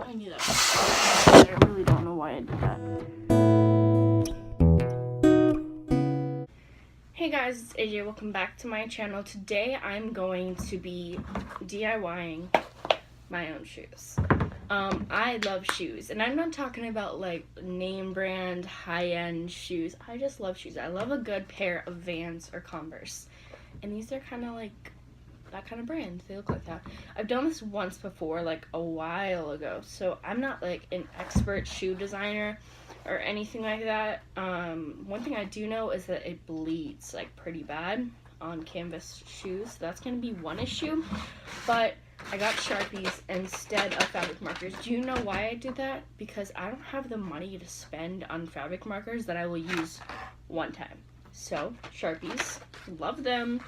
I knew that. I really don't know why I did that. Hey guys, it's AJ. Welcome back to my channel. Today I'm going to be DIYing my own shoes. I love shoes, and I'm not talking about like name brand high-end shoes. I just love shoes. I love a good pair of Vans or Converse, and these are kind of like that kind of brand. They look like that. I've done this once before, like a while ago, so I'm not like an expert shoe designer or anything like that. One thing I do know is that it bleeds like pretty bad on canvas shoes. So that's gonna be one issue, but I got Sharpies instead of fabric markers. Do you know why I did that? Because I don't have the money to spend on fabric markers that I will use one time. So Sharpies, love them.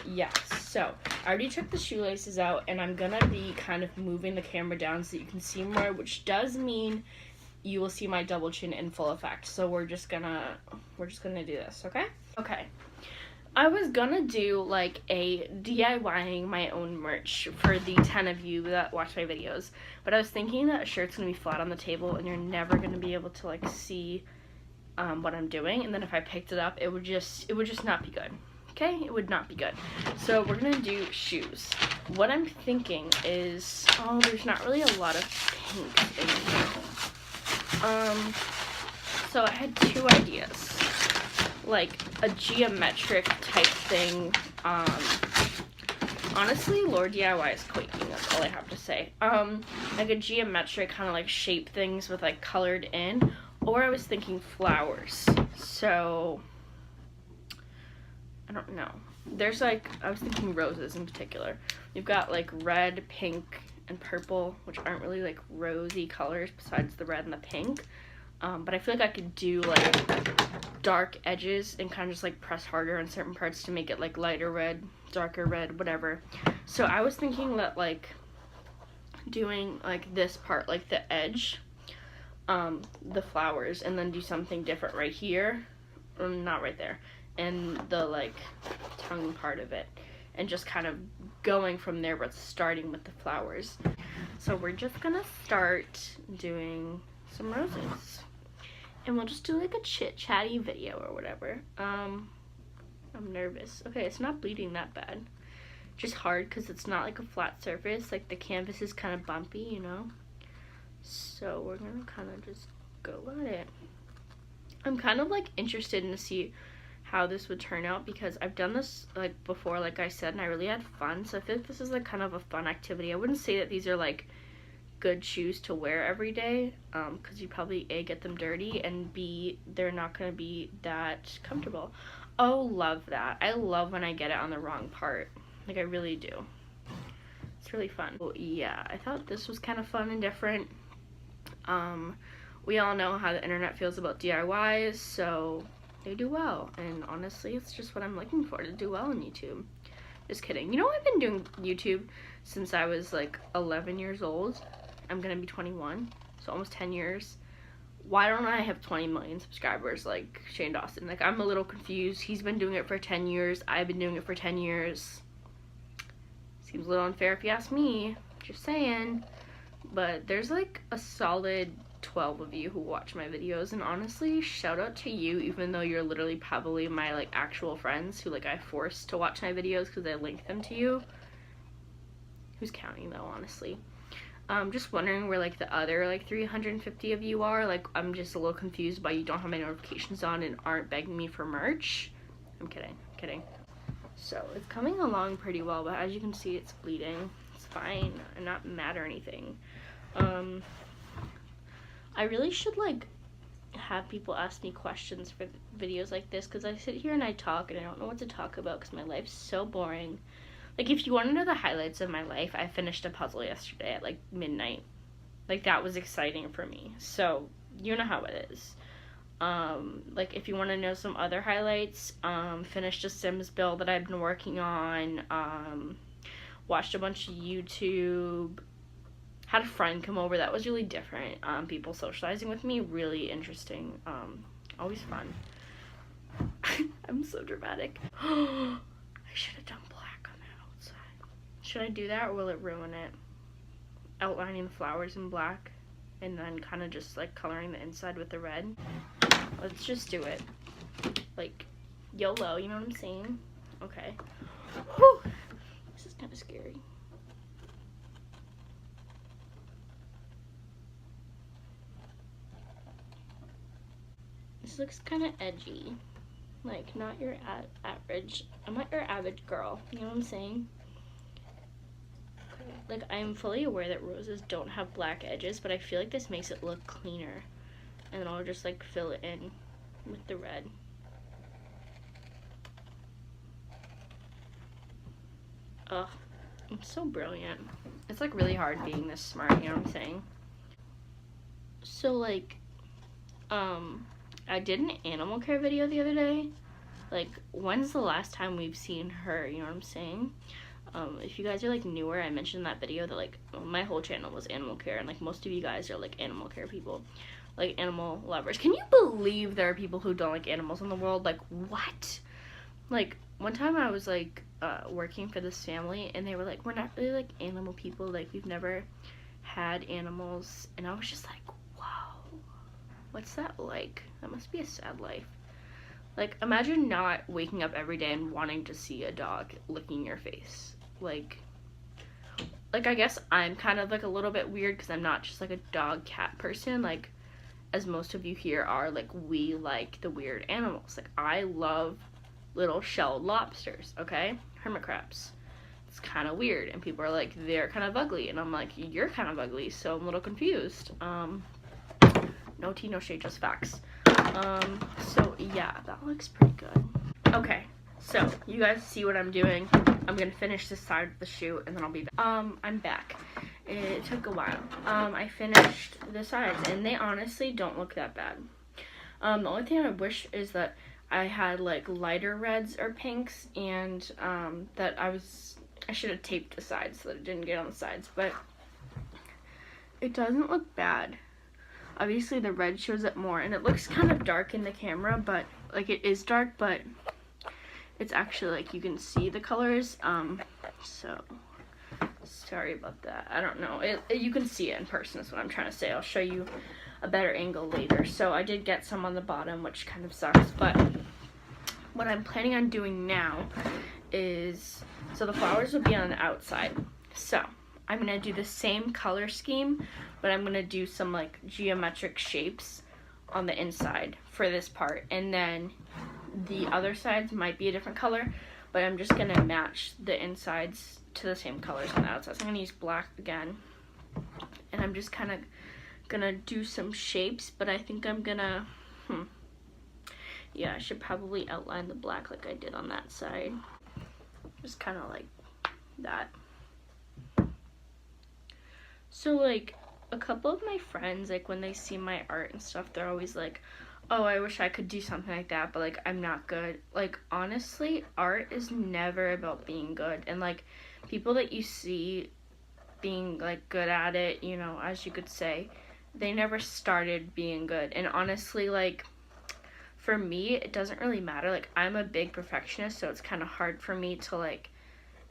Yeah, so I already took the shoelaces out, and I'm gonna be kind of moving the camera down so you can see more, which does mean you will see my double chin in full effect. So we're just gonna do this, okay? Okay. I was gonna do like a DIYing my own merch for the 10 of you that watch my videos, but I was thinking that a shirt's gonna be flat on the table and you're never gonna be able to like see what I'm doing, and then if I picked it up, it would just not be good. Okay, it would not be good. So we're gonna do shoes. What I'm thinking is, oh, there's not really a lot of pink in here. So I had two ideas, like a geometric type thing. Honestly, LaurDIY is quaking, that's all I have to say. Like a geometric kind of like shape things with like colored in, or I was thinking flowers. So I don't know. There's like, I was thinking roses in particular. You've got like red, pink, and purple, which aren't really like rosy colors besides the red and the pink. But I feel like I could do like dark edges and kind of just like press harder on certain parts to make it like lighter red, darker red, whatever. So I was thinking that like doing like this part, like the edge, the flowers, and then do something different right here, not right there, and the like tongue part of it, and just kind of going from there, but starting with the flowers. So we're just gonna start doing some roses, and we'll just do like a chit-chatty video or whatever. I'm nervous. Okay, it's not bleeding that bad, just hard because it's not like a flat surface, like the canvas is kind of bumpy, you know. So we're gonna kind of just go at it. I'm kind of like interested in to see how this would turn out, because I've done this like before, like I said, and I really had fun. So I feel like this is like kind of a fun activity. I wouldn't say that these are like good shoes to wear every day, because you probably A, get them dirty, and B, they're not going to be that comfortable. Oh, love that. I love when I get it on the wrong part. Like, I really do. It's really fun. Well, yeah, I thought this was kind of fun and different. We all know how the internet feels about DIYs, so they do well, and honestly, it's just what I'm looking for, to do well on YouTube. Just kidding. You know, I've been doing YouTube since I was like 11 years old. I'm gonna be 21, so almost 10 years. Why don't I have 20 million subscribers like Shane Dawson? Like, I'm a little confused. He's been doing it for 10 years. I've been doing it for 10 years. Seems a little unfair if you ask me. Just saying. But there's like a solid 12 of you who watch my videos, and honestly, shout out to you, even though you're literally probably my like actual friends who like I forced to watch my videos because I link them to you. Who's counting though, honestly? Just wondering where like the other like 350 of you are. Like, I'm just a little confused by you don't have my notifications on and aren't begging me for merch. I'm kidding. So it's coming along pretty well, but as you can see, it's bleeding. It's fine. I'm not mad or anything. I really should like have people ask me questions for videos like this, because I sit here and I talk and I don't know what to talk about because my life's so boring. Like, if you want to know the highlights of my life, I finished a puzzle yesterday at like midnight. Like, that was exciting for me. So you know how it is. Like, if you want to know some other highlights, finished a Sims build that I've been working on, watched a bunch of YouTube, had a friend come over. That was really different. People socializing with me, really interesting. Always fun. I'm so dramatic. I should have done black on the outside. Should I do that, or will it ruin it? outlining the flowers in black and then kind of just like coloring the inside with the red. Let's just do it. Like, YOLO, you know what I'm saying? Okay. Whew. This is kind of scary. This looks kind of edgy. Like, not your average. I'm not your average girl. You know what I'm saying? Okay. Like, I'm fully aware that roses don't have black edges, but I feel like this makes it look cleaner. And then I'll just, like, fill it in with the red. Ugh. It's so brilliant. It's, like, really hard being this smart, you know what I'm saying? So, like, I did an animal care video the other day. Like, when's the last time we've seen her, you know what I'm saying? If you guys are, like, newer, I mentioned in that video that, like, my whole channel was animal care, and, like, most of you guys are, like, animal care people, like, animal lovers. Can you believe there are people who don't like animals in the world? Like, what? Like, one time I was, like, working for this family, and they were like, we're not really, like, animal people, like, we've never had animals, and I was just like, wow, what's that like? That must be a sad life. Like, imagine not waking up every day and wanting to see a dog licking your face. Like, I guess I'm kind of, like, a little bit weird because I'm not just, like, a dog-cat person, like, as most of you here are. Like, we like the weird animals. Like, I love little shelled lobsters, okay? Hermit crabs. It's kind of weird, and people are like, they're kind of ugly, and I'm like, you're kind of ugly, so I'm a little confused. No tea, no shade, just facts. So yeah, that looks pretty good. Okay, so you guys see what I'm doing. I'm gonna finish this side of the shoe and then I'll be back. I'm back. It took a while. I finished the sides and they honestly don't look that bad. The only thing I wish is that I had like lighter reds or pinks, and that I should have taped the sides so that it didn't get on the sides, but it doesn't look bad. Obviously the red shows up more, and it looks kind of dark in the camera, but like it is dark, but it's actually like you can see the colors. So sorry about that. I don't know. You can see it in person is what I'm trying to say. I'll show you a better angle later. So I did get some on the bottom, which kind of sucks, but what I'm planning on doing now is, so the flowers will be on the outside. So I'm going to do the same color scheme, but I'm going to do some like geometric shapes on the inside for this part. And then the other sides might be a different color, but I'm just going to match the insides to the same colors on the outside. So I'm going to use black again. And I'm just kind of going to do some shapes, but I think I'm going to, yeah, I should probably outline the black like I did on that side. Just kind of like that. So, like, a couple of my friends, like, when they see my art and stuff, they're always like, oh, I wish I could do something like that, but, like, I'm not good. Like, honestly, art is never about being good. And, like, people that you see being, like, good at it, you know, as you could say, they never started being good. And honestly, like, for me, it doesn't really matter. Like, I'm a big perfectionist, so it's kind of hard for me to, like,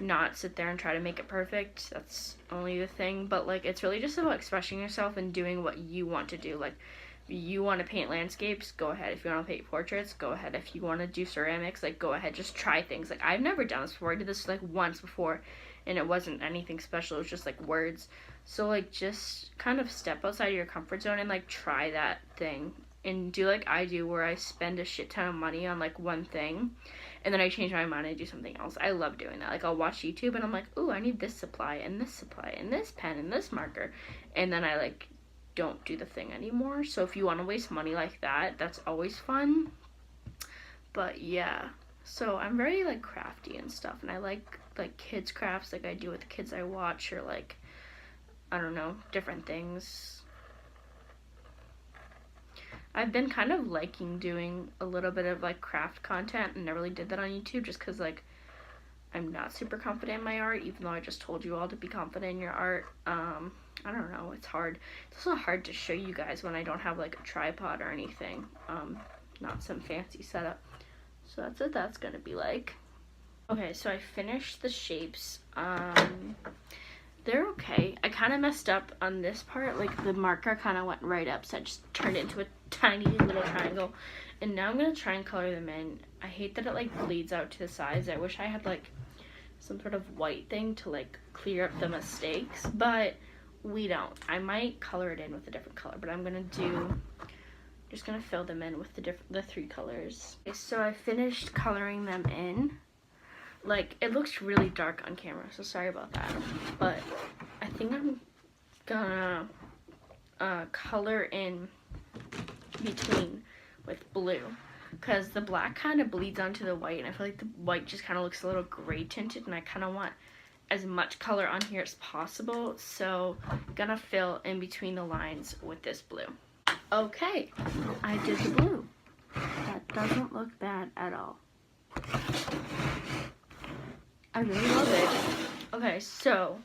not sit there and try to make it perfect. That's only the thing. But like, it's really just about expressing yourself and doing what you want to do. Like, if you want to paint landscapes, go ahead. If you want to paint portraits, go ahead. If you want to do ceramics, like, go ahead. Just try things. Like, I've never done this before. I did this like once before, and it wasn't anything special. It was just like words. So like, just kind of step outside of your comfort zone and like try that thing. And do like I do, where I spend a shit ton of money on like one thing, and then I change my mind and do something else. I love doing that. Like, I'll watch YouTube and I'm like, ooh, I need this supply and this supply and this pen and this marker, and then I like don't do the thing anymore. So if you want to waste money like that, that's always fun. But yeah, so I'm very like crafty and stuff, and I like kids crafts, like I do with the kids I watch, or like, I don't know, different things. I've been kind of liking doing a little bit of like craft content, and never really did that on YouTube just because like I'm not super confident in my art, even though I just told you all to be confident in your art. I don't know, it's hard. It's also hard to show you guys when I don't have like a tripod or anything, not some fancy setup. So that's what that's gonna be like. Okay, so I finished the shapes. They're okay. I kind of messed up on this part. Like, the marker kind of went right up, so I just turned it into a tiny little triangle. And now I'm going to try and color them in. I hate that it, like, bleeds out to the sides. I wish I had, like, some sort of white thing to, like, clear up the mistakes. But we don't. I might color it in with a different color. But I'm going to just going to fill them in with the 3 colors. Okay, so I finished coloring them in. Like, it looks really dark on camera, so sorry about that. But I think I'm gonna color in between with blue, because the black kind of bleeds onto the white, and I feel like the white just kind of looks a little gray tinted, and I kind of want as much color on here as possible, so I'm gonna fill in between the lines with this blue. Okay, I did the blue. That doesn't look bad at all. I really love it. Okay, so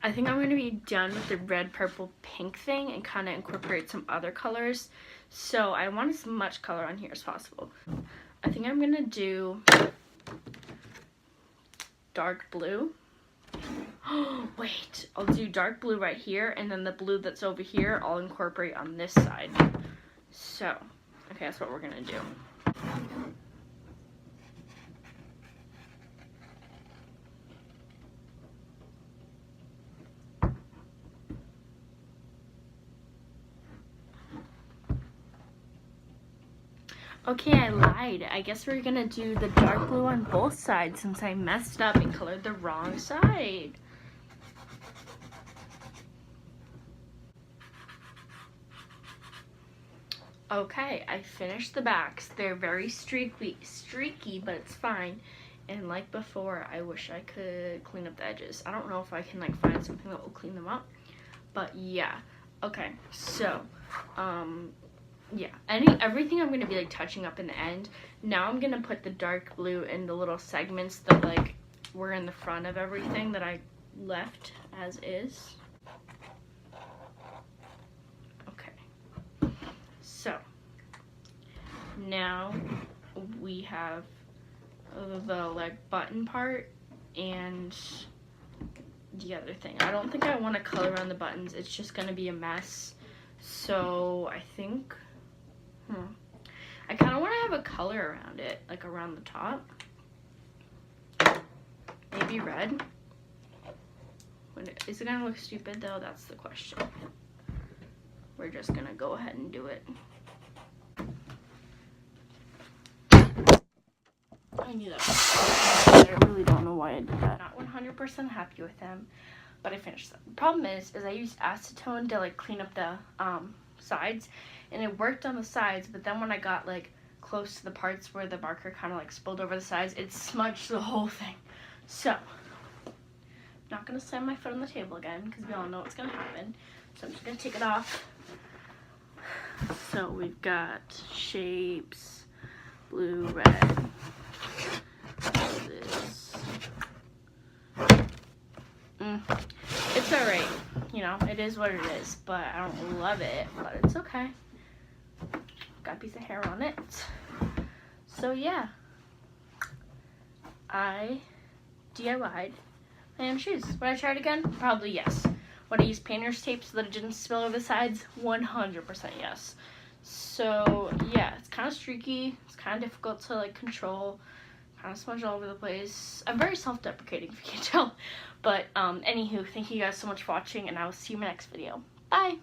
I think I'm going to be done with the red, purple, pink thing and kind of incorporate some other colors. So I want as much color on here as possible. I think I'm going to do dark blue. Oh, wait. I'll do dark blue right here, and then the blue that's over here I'll incorporate on this side. So, okay, that's what we're going to do. Okay, I lied. I guess we're gonna do the dark blue on both sides since I messed up and colored the wrong side. Okay, I finished the backs. They're very streaky, but it's fine. And like before, I wish I could clean up the edges. I don't know if I can like find something that will clean them up, but yeah. Okay, so, yeah, everything I'm gonna be like touching up in the end. Now I'm gonna put the dark blue in the little segments that like were in the front of everything that I left as is. Okay, so now we have the like button part and the other thing. I don't think I want to color around the buttons. It's just gonna be a mess. So I think I kind of want to have a color around it, like around the top. Maybe red. Is it going to look stupid though? That's the question. We're just going to go ahead and do it. I knew that was I really don't know why I did that. Not 100% happy with them, but I finished them. The problem is I used acetone to like clean up the sides, and it worked on the sides, but then when I got like close to the parts where the marker kind of like spilled over the sides, it smudged the whole thing. So I'm not gonna slam my foot on the table again because we all know what's gonna happen. So I'm just gonna take it off. So we've got shapes, blue, red, this. It's alright, you know, it is what it is, but I don't love it, but it's okay. Got a piece of hair on it. So yeah, I DIY'd my own shoes. Would I try it again? Probably yes. Would I use painter's tape so that it didn't spill over the sides? 100% yes. So yeah, it's kind of streaky. It's kind of difficult to like control. Kind of smudged all over the place. I'm very self-deprecating if you can't tell. But anywho, thank you guys so much for watching, and I will see you in my next video. Bye!